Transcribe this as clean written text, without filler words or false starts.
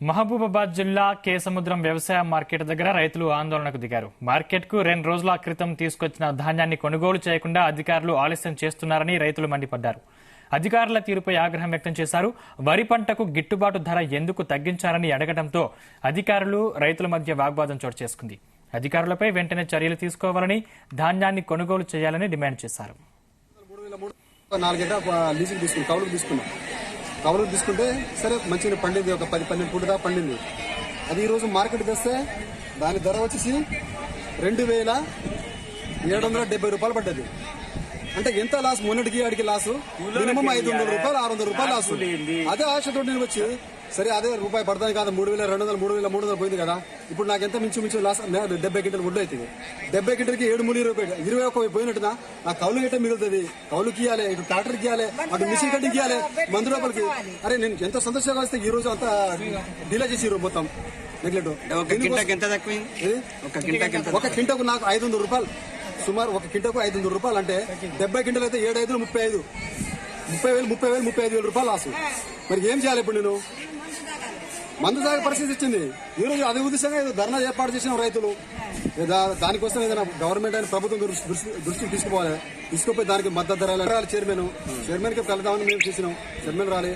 మహబూబాబాద్ జిల్లా కేసముద్రం వ్యవసాయ మార్కెట్ దగ్గర రైతులు ఆందోళనకు దిగారు. మార్కెట్ కు 2 రోజుల క్రితం తీసుకొచ్చిన ధాన్యాన్ని కొనుగోలు చేయకుండా అధికారులు ఆలస్యం చేస్తున్నారని రైతులు మండిపడ్డారు. అధికారుల తీరుపై ఆగ్రహం వ్యక్తం చేశారు. వరి పంటకు గిట్టుబాటు ధర ఎందుకు తగ్గించారని అడగడంతో అధికారులు రైతుల మధ్య వాగ్వాదం చోటు చేసుకుంది. అధికారులపై వెంటనే చర్యలు తీసుకోవాలని, ధాన్యాన్ని కొనుగోలు చేయాలని డిమాండ్ చేశారు. కౌలుకు తీసుకుంటే సరే మంచిగా పండింది, ఒక 10-12 పూట దాకా పండింది. అది ఈ రోజు మార్కెట్ తెస్తే దాని ధర వచ్చేసి 2770 రూపాయలు పడ్డది. అంటే ఎంత లాస్, మొన్నటికి అడిగి లాసు మినిమం 500 రూపాయలు 600 రూపాయలు లాసు. అదే ఆశతో నేను వచ్చి సరే అదే రూపాయి పడతాను కదా, 3200 3300 పోయింది కదా. ఇప్పుడు నాకు ఎంత మించు లాస్ 70 గింటలు గుడ్లు అవుతుంది. 70 గింటలకి 7 మూలి 21 పోయినట్టునా నాకు కౌలు గిట్ట మిగులుతుంది. కౌలుకి ఇవ్వాలి, ఇటు ట్రాక్టర్కి ఇవ్వాలి, అటు మిషన్ కట్టింగ్ ఇవ్వాలి, మందు రూపాయలకి. అరే నేను ఎంత సంతోషంగా వస్తే ఈ రోజు అంతా డీలా చేసి మొత్తం నెగ్లెక్ట్. ఒక కింటకు నాకు 500 రూపాయలు, సుమారు ఒక కింటకు 500 రూపాయలు. అంటే 70 గింటలు అయితే 7 5 35,000 రూపాయలు లాసు. మరి ఏం చేయాలి ఇప్పుడు? నేను మందు తాగే పరిస్థితి వచ్చింది. ఈ రోజు అదే ఉద్దేశంగా ఏదో ధర్నా ఏర్పాటు చేసిన రైతులు. దానికోసం ఏదైనా గవర్నమెంట్ అయిన ప్రభుత్వం దృష్టికి తీసుకుపోయి దానికి మద్దతు ధర చైర్మన్ కి కలుద్దామని మేము చేసినాం. చైర్మన్ రాలే.